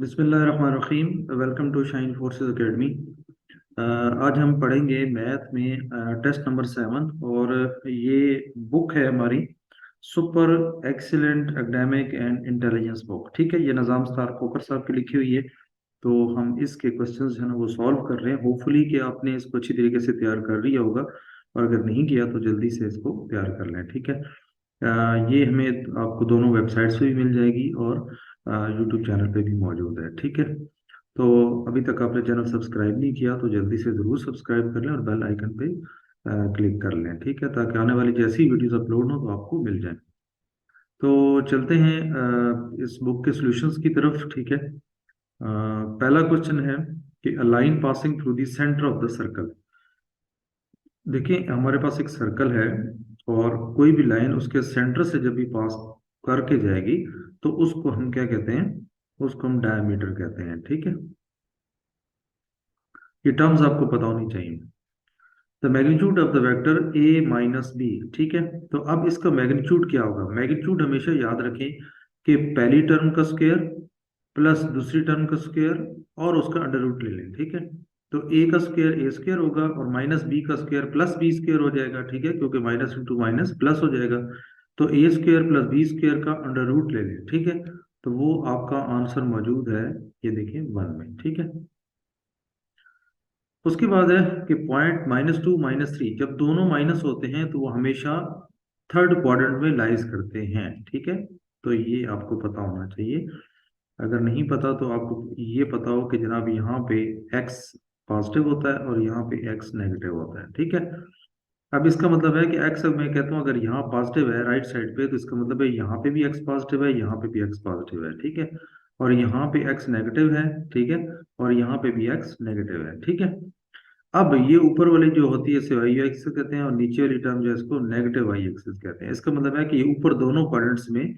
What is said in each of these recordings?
बिस्मिल्लाहिर्रहमानिर्रहीम। Welcome to Shine Forces Academy. आज हम पढ़ेंगे मैथ में टेस्ट नंबर 7 और ये बुक है हमारी super excellent academic and intelligence book. ठीक है, ये निज़ाम स्टार कोकर साहब की लिखी हुई है। तो हम इसके क्वेश्चंस जो है ना वो सॉल्व कर रहे हैं। होपफुली कि आपने इसको अच्छी तरीके से तैयार कर लिया होगा, और अगर नहीं किया तो जल्दी से इसको तैयार कर लें। ठीक है, ये हमें आपको दोनों वेबसाइट्स पे भी मिल जाएगी और यूट्यूब चैनल पे भी मौजूद है। ठीक है, तो अभी तक आपने चैनल सब्सक्राइब नहीं किया तो जल्दी से ज़रूर सब्सक्राइब कर लें और बेल आइकन पे क्लिक कर लें। ठीक है, ताकि आने वाली जैसी वीडियोस अपलोड हो तो आपको मिल जाए। तो चलते हैं इस बुक के सॉल्यूशंस की तरफ। ठीक है, पहला क्वेश्चन है कि a line passing through the centre of the circle. देखिए, हमारे पास एक सर्कल है और कोई भी लाइन उसके सेंटर से जब भी पास करके जाएगी तो उसको हम क्या कहते हैं? उसको हम डायमीटर कहते हैं। ठीक है, ये टर्म्स आपको पता होनी चाहिए। The magnitude of the vector A minus B. ठीक है, तो अब इसका मैग्नीट्यूड क्या होगा? मैग्नीट्यूड हमेशा याद रखें कि पहली टर्म का स्क्वायर प्लस दूसरी टर्म का स्क्वायर और उसका अंडर रूट ले लें। ठीक है, तो ए का स्क्वायर ए स्क्वायर होगा और माइनस बी का स्क्वायर प्लस बी स्क्वायर हो जाएगा। ठीक है, क्योंकि माइनस इंटू माइनस प्लस हो जाएगा। तो ए स्क्वायर प्लस बी स्क्वायर का अंडर रूट ले लें। ठीक है, तो वो आपका आंसर मौजूद है, ये देखिए 1 में। ठीक है, उसके बाद है कि पॉइंट -2 -3 जब दोनों माइनस होते हैं तो वो हमेशा थर्ड क्वाड्रेंट में लाइज करते हैं। ठीक है, तो ये आपको पता होना चाहिए। अगर नहीं पता तो आपको ये पता हो कि जनाब यहाँ पे x पॉजिटिव होता है और यहाँ पे x नेगेटिव होता है। ठीक है, अब इसका मतलब है कि x, अब मैं कहता हूँ अगर यहाँ पॉजिटिव है राइट साइड पे तो इसका मतलब है यहाँ पे भी x पॉजिटिव है, यहाँ पे भी x पॉजिटिव है। ठीक है, और यहाँ पे x नेगेटिव है। ठीक है, और यहाँ पे भी x नेगेटिव है। ठीक है, अब ये ऊपर वाली जो होती है इसे वाई एक्सिस कहते हैं और नीचे वाली टर्म जो है इसको नेगेटिव वाई एक्सिस कहते हैं। इसका मतलब है कि ये ऊपर दोनों क्वाड्रेंट्स में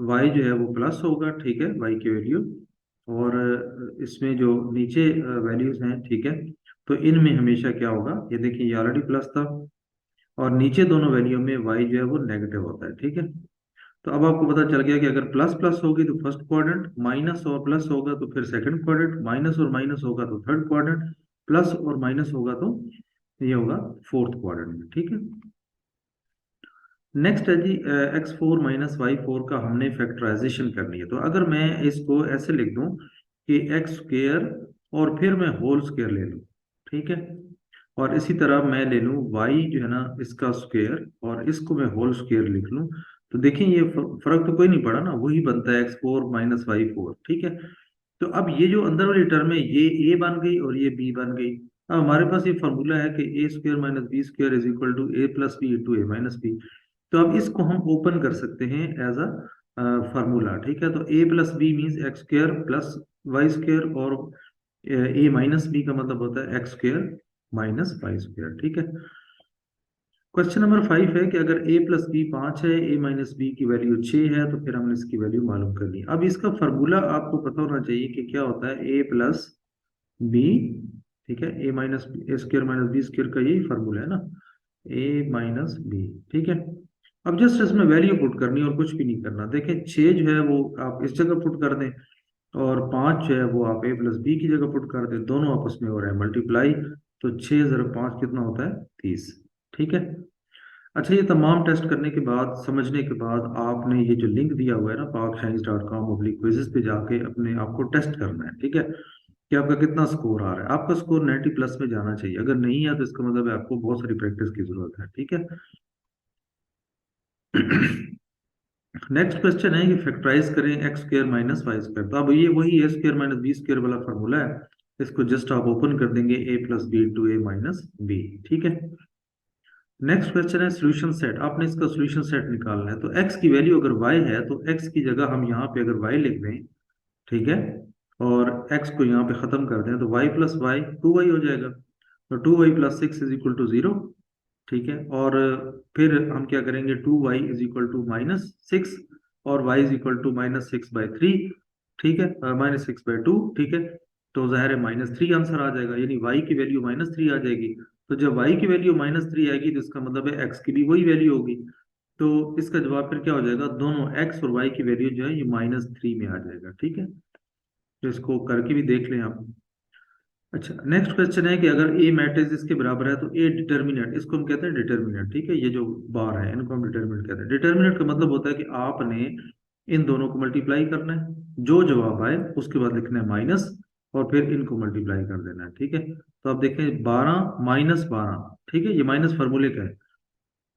वाई जो है वो प्लस होगा। ठीक है, वाई की वैल्यू, और इसमें जो नीचे वैल्यूज हैं, ठीक है, तो इनमें हमेशा क्या होगा? ये देखिए, ये ऑलरेडी प्लस था और नीचे दोनों वैल्यू में वाई जो है वो नेगेटिव होता है। ठीक है, तो अब आपको पता चल गया कि अगर प्लस प्लस होगी तो फर्स्ट क्वाड्रेंट, माइनस और प्लस होगा तो फिर सेकंड क्वाड्रेंट, माइनस और माइनस होगा तो थर्ड क्वाड्रेंट, प्लस और माइनस होगा तो ये होगा फोर्थ क्वाड्रेंट में। ठीक है, नेक्स्ट है जी x4 - y4 का हमने फैक्टराइजेशन करनी है। तो अगर मैं इसको ऐसे लिख दूं कि एक्स स्क्वेयर और फिर मैं होल स्क्वेयर ले लूं। ठीक है, और इसी तरह मैं ले लूं y जो है ना इसका स्क्वेयर और इसको मैं होल स्क्वेयर लिख लूं, तो देखिए ये फर्क तो कोई नहीं पड़ा ना, वही बनता है x4 - y4। ठीक है, तो अब ये जो अंदर वाली टर्म है ये a बन गई और ये b बन गई। अब हमारे पास ये फॉर्मूला है कि a² - b² is equal to a plus B into a minus B. तो अब इसको हम ओपन कर सकते हैं एज अ फार्मूला। ठीक है, तो a plus B means x² plus y² और a माइनस बी का मतलब होता है x² माइनस y²। ठीक है, क्वेश्चन नंबर 5 है कि अगर a प्लस बी 5 है, a माइनस बी की वैल्यू 6 है, तो फिर हमने इसकी वैल्यू मालूम करनी है। अब इसका फार्मूला आपको पता होना चाहिए कि क्या होता है a प्लस बी। ठीक है, a² माइनस बी स्क्वायर का यही फार्मूला है ना, a माइनस बी। ठीक है, अब जस्ट इसमें वैल्यू पुट करनी है और कुछ भी नहीं करना। देखें 6 जो है वो आप इस जगह पुट कर दें और 5 जो है वो आप a प्लस बी की जगह पुट कर दें, दोनों आपस में हो रहे हैं मल्टीप्लाई, तो 6 × 5 कितना होता है? 30। ठीक है, अच्छा, ये तमाम टेस्ट करने के बाद, समझने के बाद, आपने ये जो लिंक दिया हुआ है ना pakscience.com/क्विज़ेस पे जाके अपने आप को टेस्ट करना है। ठीक है, कि आपका कितना स्कोर आ रहा है। आपका स्कोर 90 प्लस में जाना चाहिए। अगर नहीं है तो इसका मतलब है आपको बहुत सारी प्रैक्टिस की जरूरत है। ठीक है, नेक्स्ट क्वेश्चन है कि फैक्टराइज करें x² - y²। तो अब ये वही a² - b² वाला फार्मूला है, इसको जस्ट आप ओपन कर देंगे a plus B into a minus B. ठीक है, नेक्स्ट क्वेश्चन है सोल्यूशन सेट। आपने इसका सोल्यूशन सेट निकालना है। तो x की वैल्यू अगर y है तो x की जगह हम यहाँ पे अगर y लिख दें, ठीक है, और x को यहाँ पे खत्म कर दें तो y प्लस वाई 2y हो जाएगा। तो 2y plus 6 is equal to 0। ठीक है, और फिर हम क्या करेंगे? 2y इज इक्वल टू -6 और y इज इक्वल टू -6/3। ठीक है, -6/2। ठीक है, तो जाहिर है -3 आंसर आ जाएगा, यानी y की वैल्यू -3 आ जाएगी। तो जब y की वैल्यू -3 आएगी तो इसका मतलब है x की भी वही वैल्यू होगी। तो इसका जवाब फिर क्या हो जाएगा? दोनों x और y की वैल्यू जो है ये -3 में आ जाएगा। ठीक है, तो इसको करके भी देख लें आप। अच्छा, नेक्स्ट क्वेश्चन है कि अगर ए मैट्रिक्स इसके बराबर है तो ए डिटर्मिनेंट, इसको हम कहते हैं डिटर्मिनेंट, ठीक है, ये जो बार है इनको हम डिटर्मिनेंट कहते हैं। डिटर्मिनेंट का मतलब होता है कि आपने इन दोनों को मल्टीप्लाई करना है, जो जवाब आए उसके बाद लिखना है माइनस, और फिर इनको मल्टीप्लाई कर देना है, ठीक है। तो आप देखें 12 - 12, ठीक है, ये माइनस फार्मूले का है।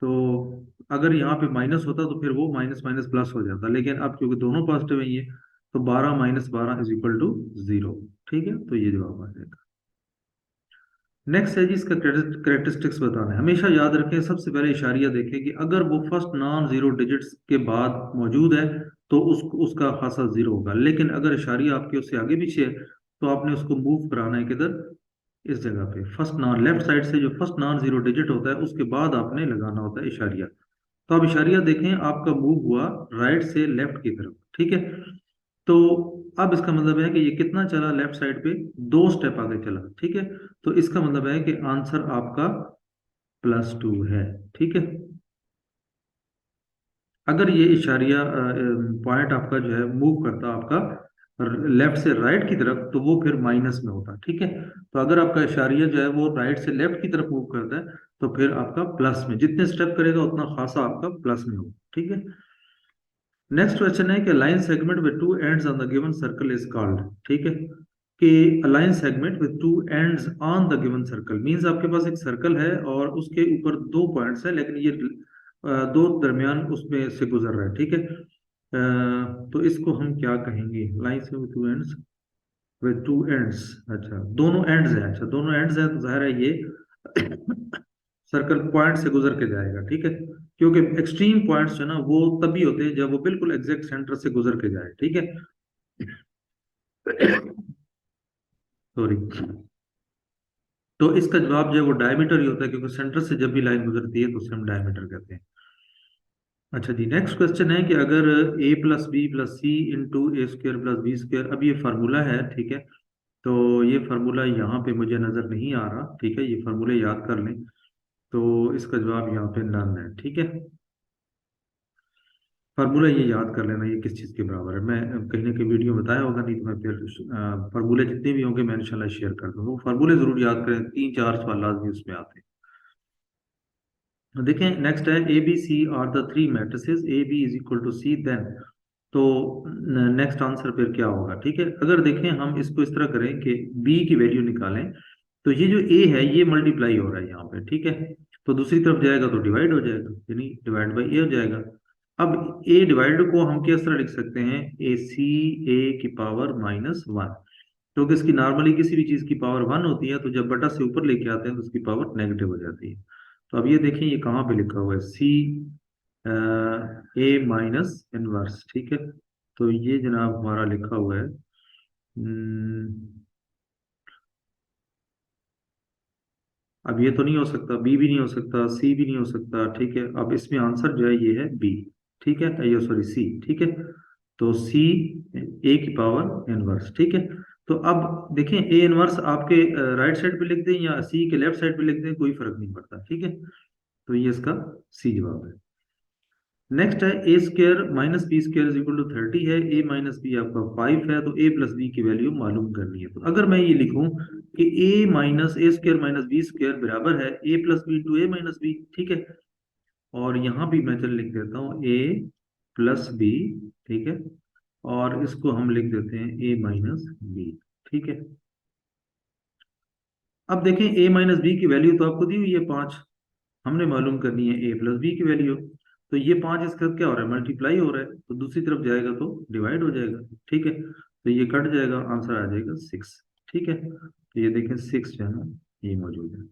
तो अगर यहाँ पे माइनस होता तो फिर वो माइनस माइनस प्लस हो जाता, लेकिन अब क्योंकि दोनों पॉजिटिव है ये, तो 12 - 12 = 0, ठीक है, तो ये जवाब आ जाएगा। नेक्स्ट है जी इसका करेक्टरिस्टिक्स बताना है। हमेशा याद रखें, सबसे पहले इशारिया देखें कि अगर वो फर्स्ट नॉन जीरो डिजिट्स के बाद मौजूद है तो उसका खासा जीरो होगा, लेकिन अगर इशारिया आपके उससे आगे पीछे है तो आपने उसको मूव कराना है किधर, इस जगह पे फर्स्ट नॉन, लेफ्ट साइड से जो फर्स्ट नॉन जीरो डिजिट होता है उसके बाद आपने लगाना होता है इशारिया। तो आप इशारिया देखें, आपका मूव हुआ राइट से लेफ्ट की तरफ, ठीक है। तो अब इसका मतलब है कि ये कितना चला लेफ्ट साइड पे, 2 स्टेप आगे चला, ठीक है। तो इसका मतलब है कि आंसर आपका +2 है, ठीक है। अगर ये इशारिया पॉइंट आपका जो है मूव करता आपका लेफ्ट से राइट की तरफ तो वो फिर माइनस में होता, ठीक है। तो अगर आपका इशारिया जो है वो राइट से लेफ्ट की तरफ मूव करता है तो फिर आपका प्लस में, जितने स्टेप करेगा उतना खासा आपका प्लस में होगा, ठीक है। नेक्स्ट क्वेश्चन है कि line segment with two ends on the given circle is called, ठीक है, कि line segment with two ends on the given circle means आपके पास एक सर्कल है और उसके ऊपर 2 पॉइंट्स है, लेकिन ये दो दरमियान उसमें से गुजर रहा है, ठीक है। तो इसको हम क्या कहेंगे, लाइन से with two ends, with two ends, अच्छा दोनों एंड्स है, अच्छा दोनों एंड्स है तो जाहिर है ये सर्कल पॉइंट से गुजर के जाएगा, ठीक है। क्योंकि एक्सट्रीम पॉइंट्स जो है ना वो तभी होते हैं जब वो बिल्कुल एग्जैक्ट सेंटर से गुजर के जाए, ठीक है। सॉरी। तो इसका जवाब जो है वो डायमीटर ही होता है, क्योंकि सेंटर से जब भी लाइन गुजरती है तो उसे हम डायमीटर कहते हैं। अच्छा जी, नेक्स्ट क्वेश्चन है कि अगर a + b + c × a² + b², अब ये फार्मूला है, ठीक है। तो ये फार्मूला यहाँ पे मुझे नजर नहीं आ रहा, ठीक है, ये फार्मूले याद कर लें। तो इसका जवाब यहाँ पे नन है, ठीक है। फार्मूला ये याद कर लेना, ये किस चीज़ के बराबर है। मैं कहीं ना कहीं वीडियो बताया होगा, नहीं तो मैं फिर फार्मूले जितने भी होंगे मैं इंशाल्लाह शेयर कर दूंगा। वो फार्मूले जरूर याद करें, 3 4 सवाल लाजमी उसमें आते हैं। देखें नेक्स्ट है ABC are the 3 matrices AB = C, then तो नेक्स्ट आंसर फिर क्या होगा, ठीक है। अगर देखें हम इसको इस तरह करें कि B की वैल्यू निकालें, तो ये जो A है ये मल्टीप्लाई हो रहा है यहाँ पे, ठीक है। तो दूसरी तरफ जाएगा तो डिवाइड हो जाएगा, यानी डिवाइड बाई A हो जाएगा। अब A डिवाइड को हम किस तरह लिख सकते हैं, AC A⁻⁻1, क्योंकि इसकी नॉर्मली किसी भी चीज की पावर 1 होती है, तो जब बटा से ऊपर लेके आते हैं तो उसकी पावर नेगेटिव हो जाती है। तो अब ये देखें ये कहाँ पे लिखा हुआ है, A-इनवर्स, ठीक है। तो ये जनाब हमारा लिखा हुआ है, अब ये तो नहीं हो सकता, बी भी नहीं हो सकता, सी भी नहीं हो सकता, ठीक है। अब इसमें आंसर जो है ये है बी, ठीक है, ये सॉरी सी, ठीक है। तो सी A⁻⁻1, ठीक है। तो अब देखें A 1 आपके राइट साइड पे लिख दें या सी के लेफ्ट साइड पे लिख दें, कोई फर्क नहीं पड़ता, ठीक है। तो ये इसका सी जवाब है। नेक्स्ट है A² - B² = 30 है, A - B आपका 5 है, तो A + B की वैल्यू मालूम करनी है। तो अगर मैं ये लिखूं कि A - A² - B² बराबर है A + B × A - B, ठीक है। और यहाँ भी मैं चल लिख देता हूँ A + B, ठीक है, और इसको हम लिख देते हैं A - B, ठीक है। अब देखें A - B की वैल्यू तो आपको दी हुई है 5, हमने मालूम करनी है A + B की वैल्यू। तो ये 5 इसका क्या हो रहा है, मल्टीप्लाई हो रहा है, तो दूसरी तरफ जाएगा तो डिवाइड हो जाएगा, ठीक है। तो ये कट जाएगा, आंसर आ जाएगा 6, ठीक है। तो ये देखें 6 जो है ना ये मौजूद है।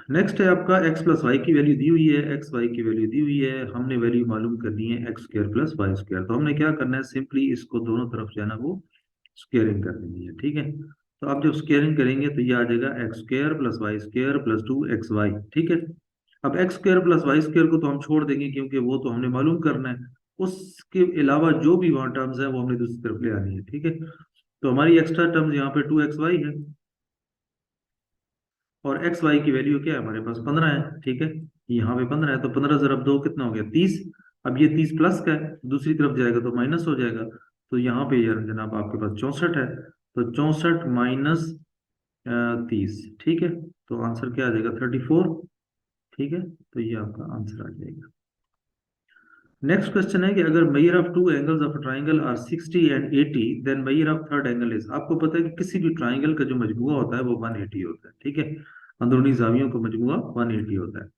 नेक्स्ट है आपका x + y की वैल्यू दी हुई है, x y की वैल्यू दी हुई है, हमने वैल्यू मालूम करनी है x² + y²। तो हमने क्या करना है, सिंपली इसको दोनों तरफ जो है ना वो स्क्वेयरिंग कर देनी है, ठीक है। तो अब जब स्क्वेयरिंग करेंगे तो ये आ जाएगा x² + y² + 2xy, ठीक है। अब x² + y² को तो हम छोड़ देंगे क्योंकि वो तो हमने मालूम करना है, उसके अलावा जो भी वहाँ टर्म्स है वो हमने दूसरी तरफ ले आनी है, ठीक है। तो हमारी एक्स्ट्रा टर्म्स यहाँ पे 2xy है, और एक्स वाई की वैल्यू क्या है हमारे पास 15 है, ठीक है। यहाँ पे 15 है, तो 15 × 2 कितना हो गया 30। अब ये 30 प्लस का है, दूसरी तरफ जाएगा तो माइनस हो जाएगा, तो यहाँ पे यार जनाब आपके पास 64 है, तो 64 माइनस 30, ठीक है, तो आंसर क्या आ जाएगा 34, ठीक है, तो ये आपका आंसर आ जाएगा। नेक्स्ट क्वेश्चन है कि अगर measure of two angles of triangle are 60 and 80, then measure of third angle is. आपको पता है कि किसी भी ट्राइंगल का जो मजमुआ होता है वो 180 होता है, ठीक है, अंदरूनी जावियों का मजमुआ 180 होता है।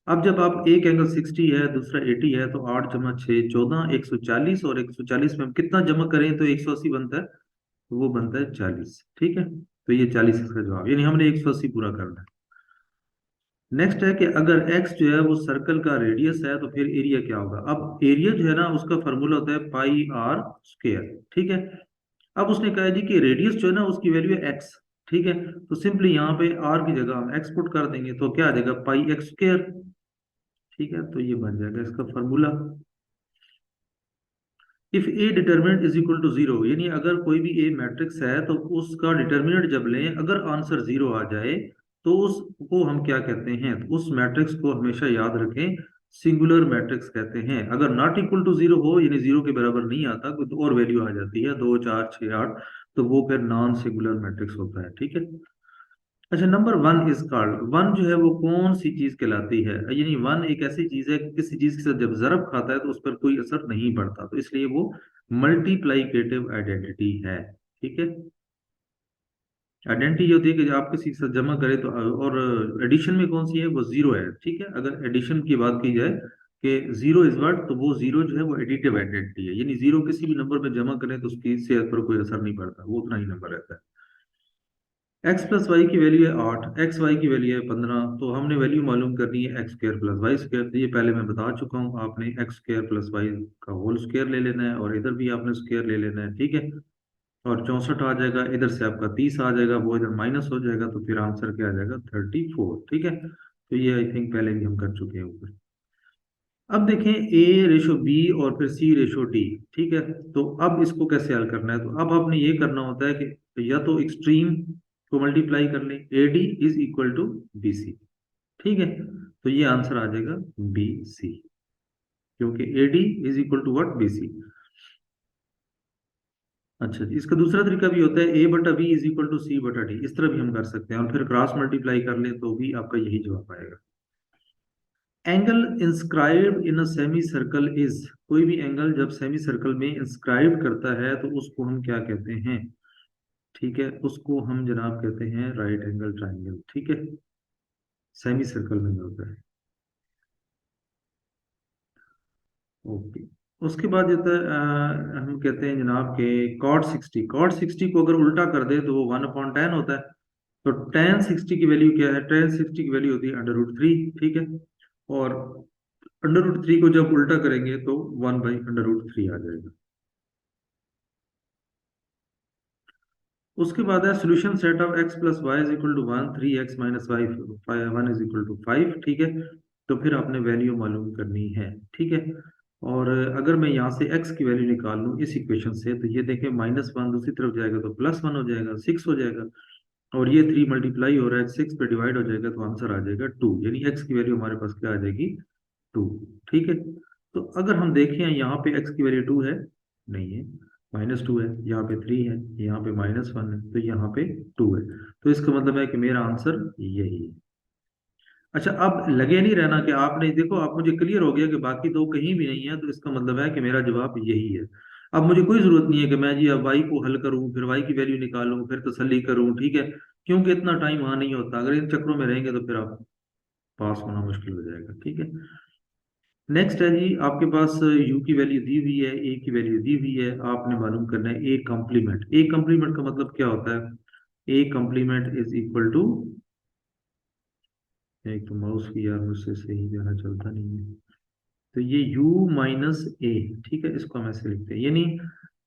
अब जब आप एक एंगल 60 है, दूसरा 80 है, तो 8 जमा 6 14, 140, और 140 में हम कितना जमा करें तो 180 बनता है, तो वो बनता है 40, ठीक है, तो ये 40 इसका जवाब, यानी हमने 180 पूरा करना है। नेक्स्ट है कि अगर x जो है वो सर्कल का रेडियस है तो फिर एरिया क्या होगा। अब एरिया जो है ना उसका फॉर्मूला होता है पाई आर स्क्वायर, ठीक है। अब उसने कहा जी कि रेडियस जो है ना उसकी वैल्यू है x, ठीक है, तो सिंपली यहाँ पे r की जगह हम x पुट कर देंगे, तो क्या आ जाएगा पाई एक्स स्क्वायर, ठीक है, तो ये बन जाएगा इसका formula. If a determinant is equal to zero, यानी अगर कोई भी ए मैट्रिक्स है तो उसका डिटर्मिनेंट जब लें, अगर आंसर जीरो आ जाए तो उसको हम क्या कहते हैं, तो उस मैट्रिक्स को हमेशा याद रखें सिंगुलर मैट्रिक्स कहते हैं। अगर नॉट इक्वल टू जीरो हो, यानी जीरो के बराबर नहीं आता, कोई और वैल्यू आ जाती है 2 4 6 8, तो वो फिर नॉन सिंगुलर मैट्रिक्स होता है, ठीक है। अच्छा, number one is called, one जो है वो कौन सी चीज कहलाती है, यानी वन एक ऐसी चीज है किसी चीज के साथ जब ज़रब खाता है तो उस पर कोई असर नहीं पड़ता, तो इसलिए वो मल्टीप्लाइकेटिव आइडेंटिटी है, ठीक है। आइडेंटिटी ये होती है कि आप किसी के साथ जमा करें तो, और एडिशन में कौन सी है, वो जीरो है, ठीक है। अगर एडिशन की बात की जाए कि जीरो इज व्हाट, तो वो जीरो जो है वो एडिटिव आइडेंटिटी है, यानी जीरो किसी भी नंबर में जमा करें तो उसकी सेहत पर कोई असर नहीं पड़ता, वो उतना ही नंबर रहता है। एक्स प्लस वाई की वैल्यू है 8, एक्स वाई की वैल्यू है 15, तो हमने वैल्यू मालूम करनी है X square plus Y square, तो ये पहले मैं बता चुका हूँ, आपने एक्स स्क्र प्लस वाई का होल स्क्र ले लेना है और इधर भी आपने स्क्र ले लेना है, ठीक है, और 64 आ जाएगा, इधर से आपका 30 आ जाएगा, वो इधर माइनस हो जाएगा, तो फिर आंसर क्या आ जाएगा 34, ठीक है, तो ये आई थिंक पहले भी हम कर चुके हैं ऊपर। अब देखें ए रेशो बी और फिर सी रेशो डी, ठीक है, तो अब इसको कैसे हल करना है, तो अब आपने ये करना होता है कि या तो एक्सट्रीम को मल्टीप्लाई कर लें, A D is equal to B C, ठीक है, तो ये आंसर आ जाएगा बी सी, क्योंकि A D is equal to what, B C. अच्छा जी, इसका दूसरा तरीका भी होता है ए बटा बी इज इक्वल टू सी बटा डी, इस तरह भी हम कर सकते हैं, और फिर क्रॉस मल्टीप्लाई कर लें तो भी आपका यही जवाब आएगा। Angle inscribed in a semi circle is, कोई भी एंगल जब सेमी सर्कल में इंस्क्राइब करता है तो उसको हम क्या कहते हैं, ठीक है, उसको हम जनाब कहते हैं राइट एंगल ट्राइंगल, ठीक है, सेमी सर्कल में होता है। ओके, उसके बाद जो है हम कहते हैं जनाब के कॉट 60 को अगर उल्टा कर दे तो वो 1/10 होता है, तो टेन 60 की वैल्यू क्या है, टेन 60 की वैल्यू होती है √3, ठीक है, और √3 को जब उल्टा करेंगे तो 1/√3 आ जाएगा। उसके बाद है solution set of x plus Y is equal to 1, 3x minus Y 1 is equal to 5, ठीक है, तो फिर आपने वैल्यू मालूम करनी है, ठीक है, और अगर मैं यहाँ से x की वैल्यू निकाल लूँ इस इक्वेशन से, तो ये देखें -1 दूसरी तरफ जाएगा तो +1 हो जाएगा, 6 हो जाएगा, और ये 3 मल्टीप्लाई हो रहा है 6 पे डिवाइड हो जाएगा, तो आंसर आ जाएगा 2, यानी x की वैल्यू हमारे पास क्या आ जाएगी 2, ठीक है। तो अगर हम देखें यहाँ पे x की वैल्यू 2 है, नहीं है, -2 है, यहाँ पे 3 है, यहाँ पे -1 है, तो यहाँ पे 2 है, तो इसका मतलब है कि मेरा आंसर यही है। अच्छा, अब लगे नहीं रहना कि आपने देखो, आप मुझे क्लियर हो गया कि बाकी दो कहीं भी नहीं है, तो इसका मतलब है कि मेरा जवाब यही है। अब मुझे कोई जरूरत नहीं है कि मैं जी अब वाई को हल करूं, फिर वाई की वैल्यू निकालूं, फिर तसल्ली करूं, ठीक है, क्योंकि इतना टाइम वहां नहीं होता, अगर इन चक्रों में रहेंगे तो फिर आप पास होना मुश्किल हो जाएगा, ठीक है। नेक्स्ट है जी, आपके पास u की वैल्यू दी हुई है, a की वैल्यू दी हुई है, आपने मालूम करना है a कॉम्प्लीमेंट। a कॉम्प्लीमेंट का मतलब क्या होता है, a complement is equal to, एक तो माउस की यार मुझसे सही जाना चलता नहीं है, तो ये u माइनस ए, ठीक है, इसको हम ऐसे लिखते हैं, यानी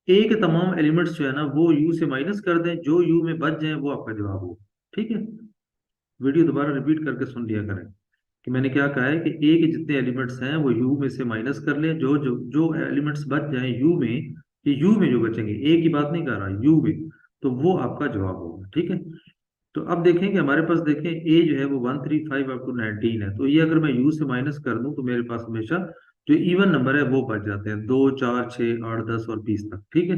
a के तमाम एलिमेंट्स जो है ना वो u से माइनस कर दें, जो u में बच जाए वो आपका जवाब हो, ठीक है। वीडियो दोबारा रिपीट करके सुन लिया करें कि मैंने क्या कहा है कि ए के जितने एलिमेंट्स हैं वो यू में से माइनस कर लें, जो जो जो एलिमेंट्स बच जाएं यू में, ये यू में जो बचेंगे, ए की बात नहीं कर रहा, यू में, तो वो आपका जवाब होगा, ठीक है। तो अब देखें कि हमारे पास देखें ए जो है वो 135 अप टू 19 है, तो ये अगर मैं यू से माइनस कर दूं तो मेरे पास हमेशा जो इवन नंबर है वो बच जाते हैं, 2, 4, 6, 8, 10 और 20 तक। ठीक है,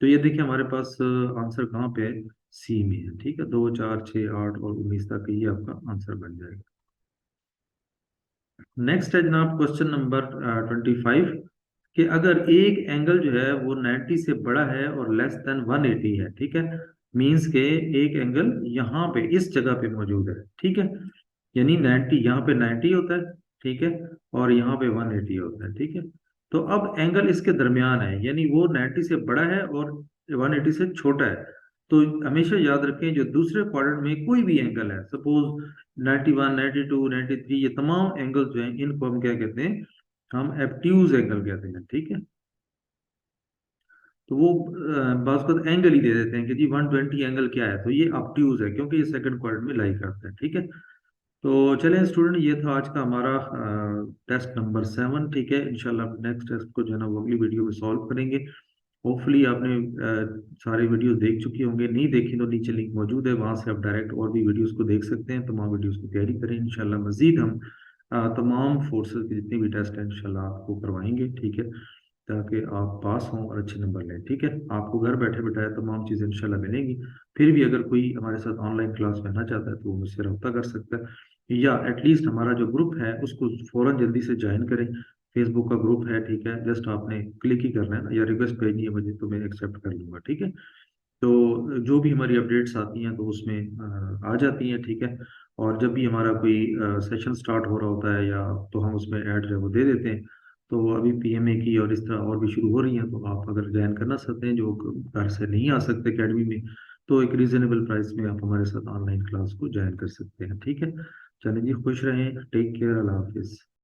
तो ये देखिए हमारे पास आंसर कहाँ पे है, सी में है। ठीक है, 2, 4, 6, 8 और 19 तक ये आपका आंसर बन जाएगा। नेक्स्ट है जनाब क्वेश्चन नंबर 25, कि अगर एक एंगल जो है वो 90 से बड़ा है और लेस देन 180 है, ठीक है, मीन्स के एक एंगल यहाँ पे इस जगह पे मौजूद है। ठीक है, यानी 90 यहाँ पे 90 होता है, ठीक है, और यहाँ पे 180 होता है। ठीक है, तो अब एंगल इसके दरमियान है, यानी वो 90 से बड़ा है और 180 से छोटा है। तो हमेशा याद रखें जो दूसरे क्वाड्रेंट में कोई भी एंगल है, सपोज 91, 92, 93, ये तमाम एंगल जो हैं इनको हम क्या कहते हैं, हम एब्ट्यूज एंगल कहते हैं। ठीक है, तो वो बात को एंगल ही दे देते हैं कि जी 120 एंगल क्या है, तो ये ऑब्ट्यूज है क्योंकि ये सेकंड क्वाड्रेंट में लाई करता है। ठीक है, तो चलें स्टूडेंट, ये था आज का हमारा टेस्ट नंबर 7। ठीक है, इंशाल्लाह नेक्स्ट टेस्ट को जो है ना वो अगली वीडियो में सॉल्व करेंगे। होपफुली आपने सारे वीडियो देख चुके होंगे, नहीं देखी तो नीचे लिंक मौजूद है, वहां से आप डायरेक्ट और भी वीडियोस को देख सकते हैं। तमाम वीडियोस की तैयारी करें, इंशाल्लाह मजीद हम तमाम फोर्सेस के जितने भी टेस्ट हैं इंशाल्लाह आपको करवाएंगे। ठीक है, ताकि आप पास हों और अच्छे नंबर लें। ठीक है, आपको घर बैठे बैठाए तमाम चीज़ें इंशाल्लाह मिलेंगी। फिर भी अगर कोई हमारे साथ ऑनलाइन क्लास में आना चाहता है तो वो मुझसे रब्ता कर सकता है, या एटलीस्ट हमारा जो ग्रुप है उसको फ़ौरन जल्दी से ज्वाइन करें। फेसबुक का ग्रुप है, ठीक है, जस्ट आपने क्लिक ही करना है ना, या रिक्वेस्ट भेजनी है मुझे तो मैं एक्सेप्ट कर लूँगा। ठीक है, तो जो भी हमारी अपडेट्स आती हैं तो उसमें आ जाती हैं। ठीक है, और जब भी हमारा कोई सेशन स्टार्ट हो रहा होता है या तो हम उसमें ऐड जो है वो दे देते हैं। तो अभी पीएमए की और इस तरह और भी शुरू हो रही हैं, तो आप अगर ज्वाइन करना चाहते हैं जो घर से नहीं आ सकते एकेडमी में, तो एक रीजनेबल प्राइस में आप हमारे साथ ऑनलाइन क्लास को ज्वाइन कर सकते हैं। ठीक है, चलिए जी, खुश रहें, टेक केयर, अल्लाह हाफिज़।